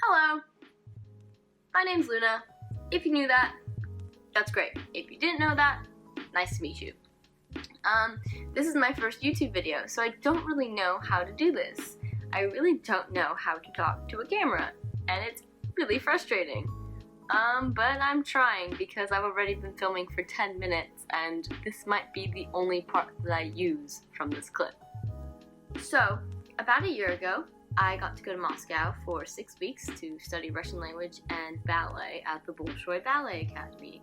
Hello, my name's Luna. If you knew that, that's great. If you didn't know that, nice to meet you. This is my first YouTube video, so I don't really know how to do this. I really don't know how to talk to a camera, and it's really frustrating. But I'm trying because I've already been filming for 10 minutes, and this might be the only part that I use from this clip. So, about a year ago, I got to go to Moscow for 6 weeks to study Russian language and ballet at the Bolshoi Ballet Academy.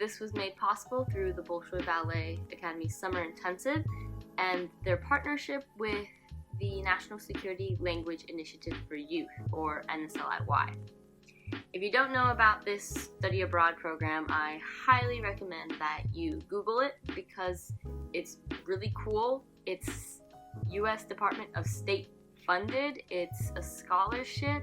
This was made possible through the Bolshoi Ballet Academy's Summer Intensive and their partnership with the National Security Language Initiative for Youth, or NSLI-Y. If you don't know about this study abroad program, I highly recommend that you Google it because it's really cool. It's U.S. Department of State funded, it's a scholarship,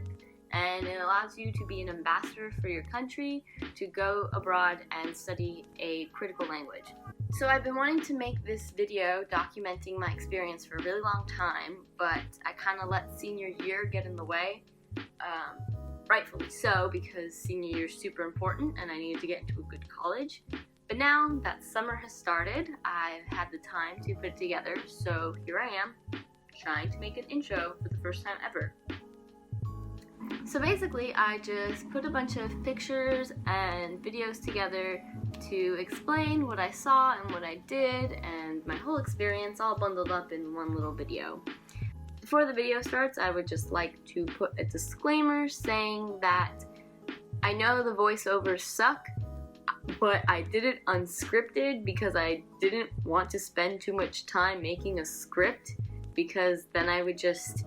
and it allows you to be an ambassador for your country to go abroad and study a critical language. So I've been wanting to make this video documenting my experience for a really long time, but I kind of let senior year get in the way. Rightfully so, because senior year is super important and I needed to get into a good college. But now that summer has started, I've had the time to put it together, so here I am, trying to make an intro for the first time ever. So basically, I just put a bunch of pictures and videos together to explain what I saw and what I did and my whole experience all bundled up in one little video. Before the video starts, I would just like to put a disclaimer saying that I know the voiceovers suck, but I did it unscripted because I didn't want to spend too much time making a script, because then I would just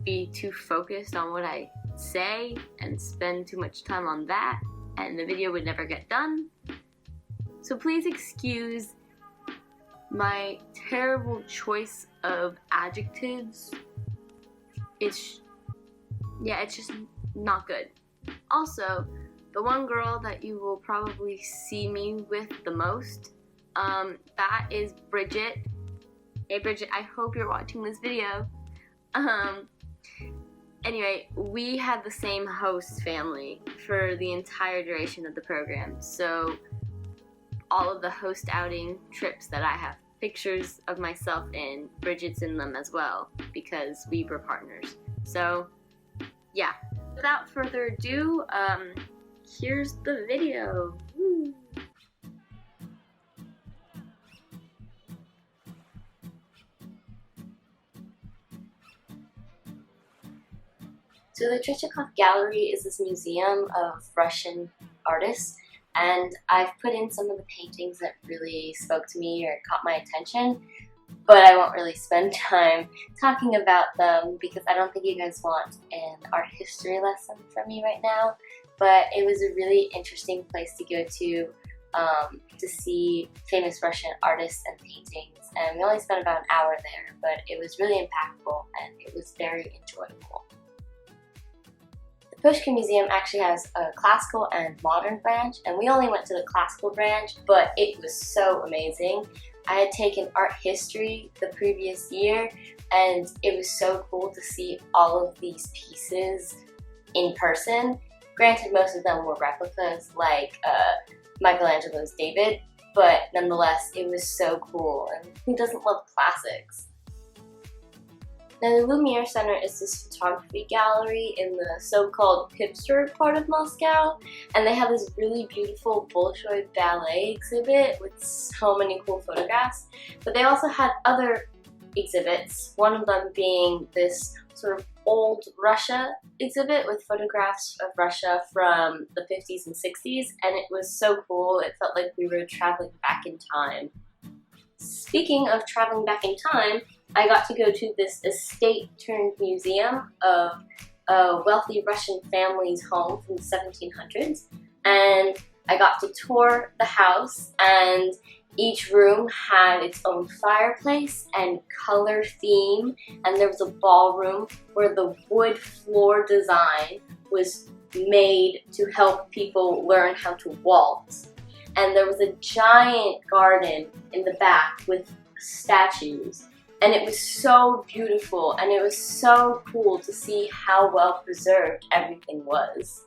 be too focused on what I say and spend too much time on that, and the video would never get done. So please excuse my terrible choice of adjectives. It's just not good. Also, the one girl that you will probably see me with the most, that is Bridget. Hey Bridget, I hope you're watching this video. Anyway, we had the same host family for the entire duration of the program, so all of the host outing trips that I have pictures of myself in, Bridget's in them as well, because we were partners. So, yeah. Without further ado, here's the video. Woo. So the Tretyakov Gallery is this museum of Russian artists, and I've put in some of the paintings that really spoke to me or caught my attention, but I won't really spend time talking about them because I don't think you guys want an art history lesson from me right now. But it was a really interesting place to go to see famous Russian artists and paintings, and we only spent about an hour there, but it was really impactful and it was very enjoyable. The Pushkin Museum actually has a classical and modern branch, and we only went to the classical branch, but it was so amazing. I had taken art history the previous year, and it was so cool to see all of these pieces in person. Granted, most of them were replicas, like Michelangelo's David, but nonetheless, it was so cool, and who doesn't love classics? Now, the Lumiere Center is this photography gallery in the so-called hipster part of Moscow, and they have this really beautiful Bolshoi ballet exhibit with so many cool photographs. But they also had other exhibits, one of them being this sort of old Russia exhibit with photographs of Russia from the 50s and 60s, and it was so cool. It felt like we were traveling back in time. Speaking of traveling back in time, I got to go to this estate-turned-museum of a wealthy Russian family's home from the 1700s, and I got to tour the house, and each room had its own fireplace and color theme, and there was a ballroom where the wood floor design was made to help people learn how to waltz. And there was a giant garden in the back with statues. and it was so beautiful, and it was so cool to see how well preserved everything was.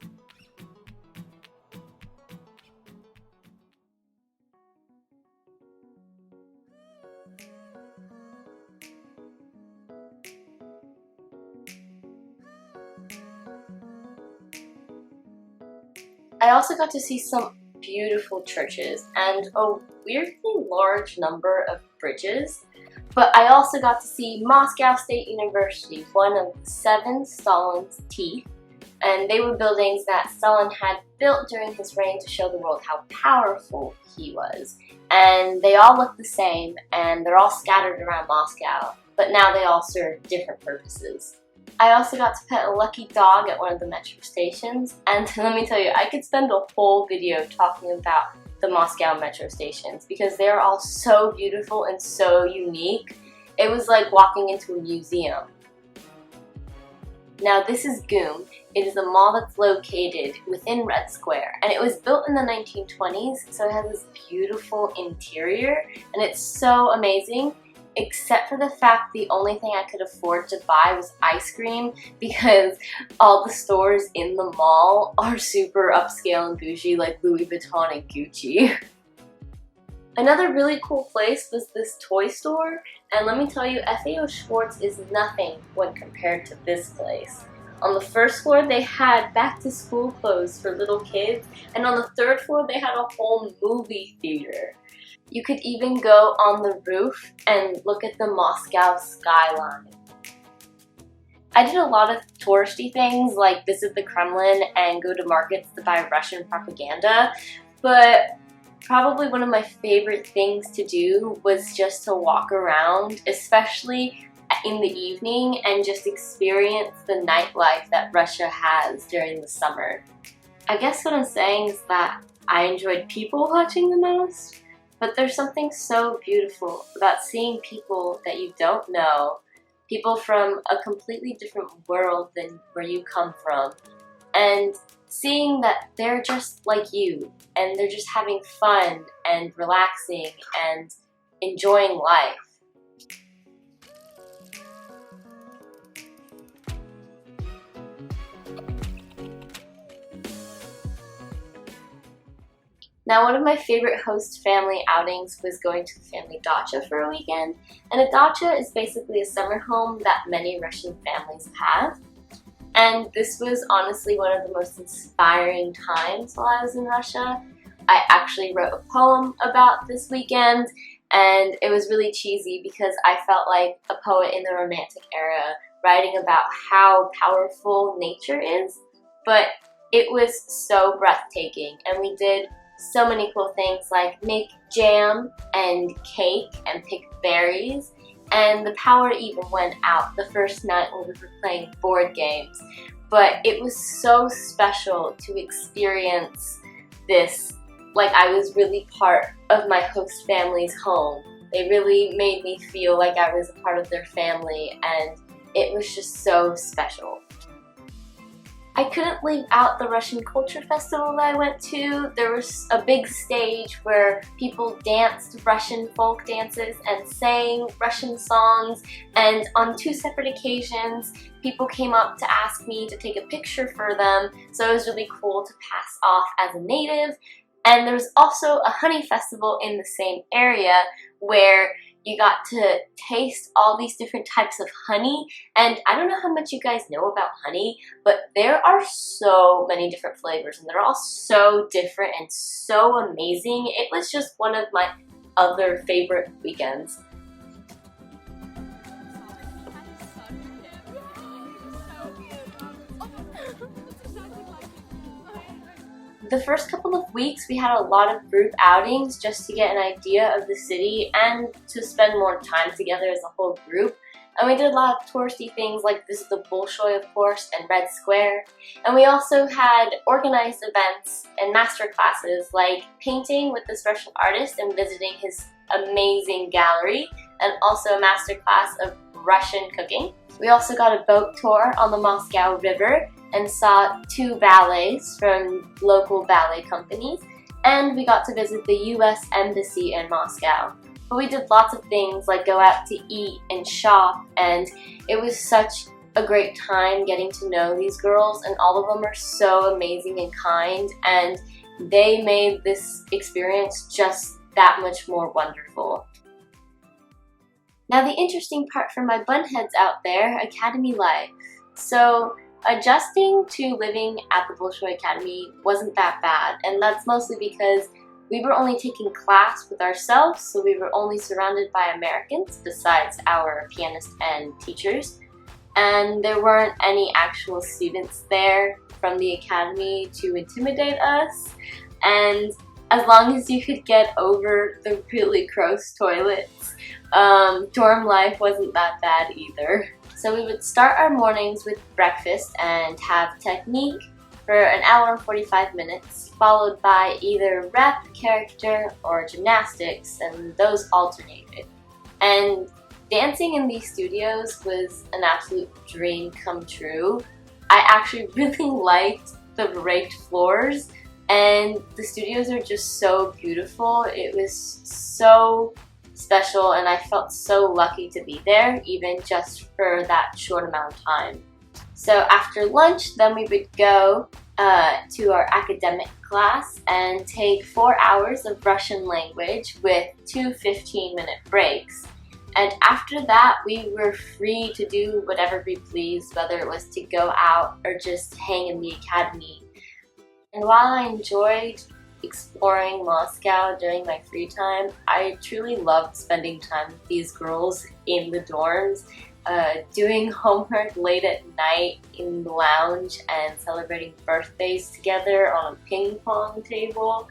I also got to see some beautiful churches and a weirdly large number of bridges, but I also got to see Moscow State University, one of 7 Stalin's teeth, and they were buildings that Stalin had built during his reign to show the world how powerful he was. And they all look the same, and they're all scattered around Moscow, but now they all serve different purposes. I also got to pet a lucky dog at one of the metro stations, and let me tell you, I could spend a whole video talking about the Moscow metro stations because they are all so beautiful and so unique. It was like walking into a museum. Now this is GUM. It is a mall that's located within Red Square, and it was built in the 1920s, so it has this beautiful interior, and it's so amazing. Except for the fact the only thing I could afford to buy was ice cream because all the stores in the mall are super upscale and bougie, like Louis Vuitton and Gucci. Another really cool place was this toy store, and let me tell you, FAO Schwarz is nothing when compared to this place. On the first floor they had back-to-school clothes for little kids, and on the third floor they had a whole movie theater. You could even go on the roof and look at the Moscow skyline. I did a lot of touristy things like visit the Kremlin and go to markets to buy Russian propaganda, but probably one of my favorite things to do was just to walk around, especially in the evening, and just experience the nightlife that Russia has during the summer. I guess what I'm saying is that I enjoyed people watching the most. But there's something so beautiful about seeing people that you don't know, people from a completely different world than where you come from, and seeing that they're just like you, and they're just having fun and relaxing and enjoying life. Now, one of my favorite host family outings was going to the family dacha for a weekend. And a dacha is basically a summer home that many Russian families have. And this was honestly one of the most inspiring times while I was in Russia. I actually wrote a poem about this weekend, and it was really cheesy because I felt like a poet in the Romantic era writing about how powerful nature is. But it was so breathtaking, and we did so many cool things like make jam and cake and pick berries, and the power even went out the first night when we were playing board games. But it was so special to experience this like I was really part of my host family's home. They really made me feel like I was a part of their family, and it was just so special. I couldn't leave out the Russian Culture Festival that I went to. There was a big stage where people danced Russian folk dances and sang Russian songs, and on 2 separate occasions people came up to ask me to take a picture for them, so it was really cool to pass off as a native. And there was also a honey festival in the same area where you got to taste all these different types of honey, and I don't know how much you guys know about honey, but there are so many different flavors, and they're all so different and so amazing. It was just one of my other favorite weekends. The first couple of weeks we had a lot of group outings just to get an idea of the city and to spend more time together as a whole group. And we did a lot of touristy things like visit the Bolshoi, of course, and Red Square. And we also had organized events and master classes like painting with this Russian artist and visiting his amazing gallery, and also a master class of Russian cooking. We also got a boat tour on the Moscow River and saw 2 ballets from local ballet companies, and we got to visit the US Embassy in Moscow. But we did lots of things like go out to eat and shop, and it was such a great time getting to know these girls, and all of them are so amazing and kind, and they made this experience just that much more wonderful. Now the interesting part for my bunheads out there, academy life. So adjusting to living at the Bolshoi Academy wasn't that bad, and that's mostly because we were only taking class with ourselves, so we were only surrounded by Americans besides our pianist and teachers, and there weren't any actual students there from the academy to intimidate us, and as long as you could get over the really gross toilets, dorm life wasn't that bad either. So we would start our mornings with breakfast and have technique for an hour and 45 minutes, followed by either rep, character, or gymnastics, and those alternated. And dancing in these studios was an absolute dream come true. I actually really liked the raked floors, and the studios are just so beautiful. It was so special, and I felt so lucky to be there, even just for that short amount of time. So after lunch, then we would go to our academic class and take 4 hours of Russian language with 2 15-minute breaks. And after that, we were free to do whatever we pleased, whether it was to go out or just hang in the academy. And while I enjoyed exploring Moscow during my free time, I truly loved spending time with these girls in the dorms, doing homework late at night in the lounge and celebrating birthdays together on a ping pong table.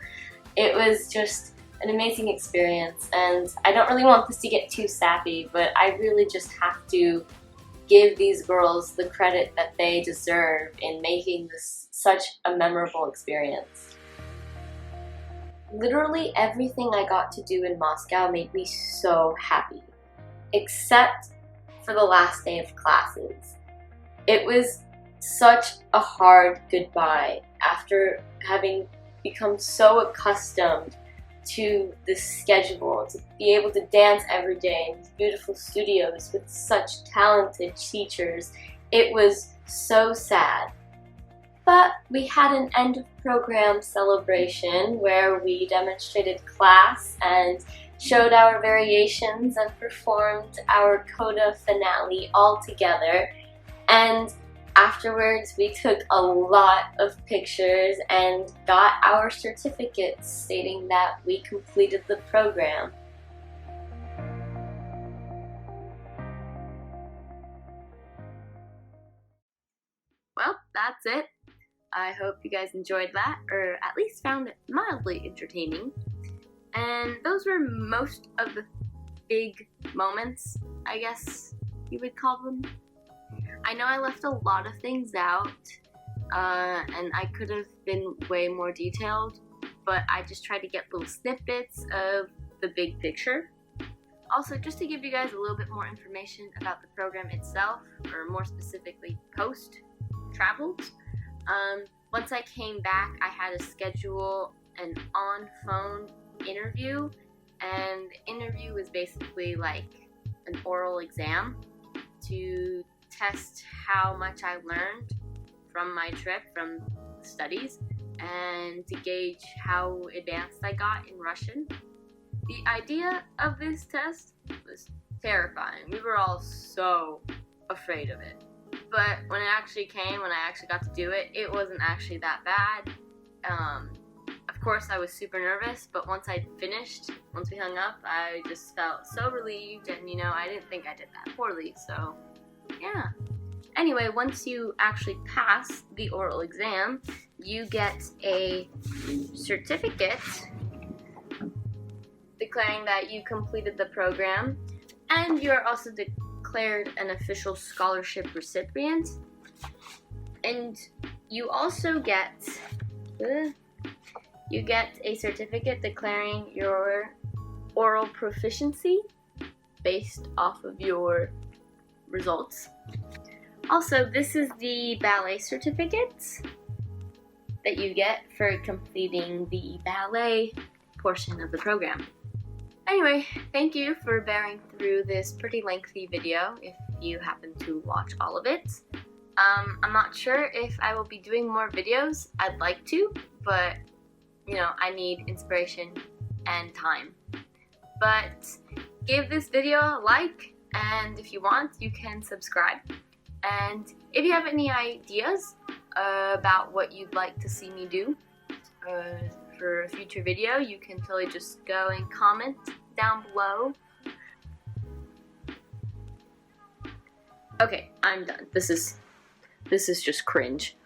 It was just an amazing experience, and I don't really want this to get too sappy, but I really just have to give these girls the credit that they deserve in making this such a memorable experience. Literally everything I got to do in Moscow made me so happy, except for the last day of classes. It was such a hard goodbye after having become so accustomed to this schedule, to be able to dance every day in these beautiful studios with such talented teachers. It was so sad. But we had an end of program celebration where we demonstrated class and showed our variations and performed our coda finale all together. And afterwards, we took a lot of pictures and got our certificates stating that we completed the program. Well, that's it. I hope you guys enjoyed that, or at least found it mildly entertaining. And those were most of the big moments, I guess you would call them. I know I left a lot of things out, and I could have been way more detailed, but I just tried to get little snippets of the big picture. Also, just to give you guys a little bit more information about the program itself, or more specifically, post-travels. Once I came back, I had to schedule an on-phone interview, and the interview was basically like an oral exam to test how much I learned from my trip, from studies, and to gauge how advanced I got in Russian. The idea of this test was terrifying. We were all so afraid of it. But when it actually came, when I actually got to do it, it wasn't actually that bad. Of course, I was super nervous, but once I finished, once we hung up, I just felt so relieved, and I didn't think I did that poorly, so yeah. Anyway, once you actually pass the oral exam, you get a certificate declaring that you completed the program, and you're also declared an official scholarship recipient. And you also get a certificate declaring your oral proficiency based off of your results. Also, this is the ballet certificate that you get for completing the ballet portion of the program. Anyway, thank you for bearing through this pretty lengthy video if you happen to watch all of it. I'm not sure if I will be doing more videos. I'd like to, but you know, I need inspiration and time. But give this video a like, and if you want, you can subscribe. And if you have any ideas about what you'd like to see me do for a future video, you can totally just go and comment down below. Okay, I'm done. This is just cringe.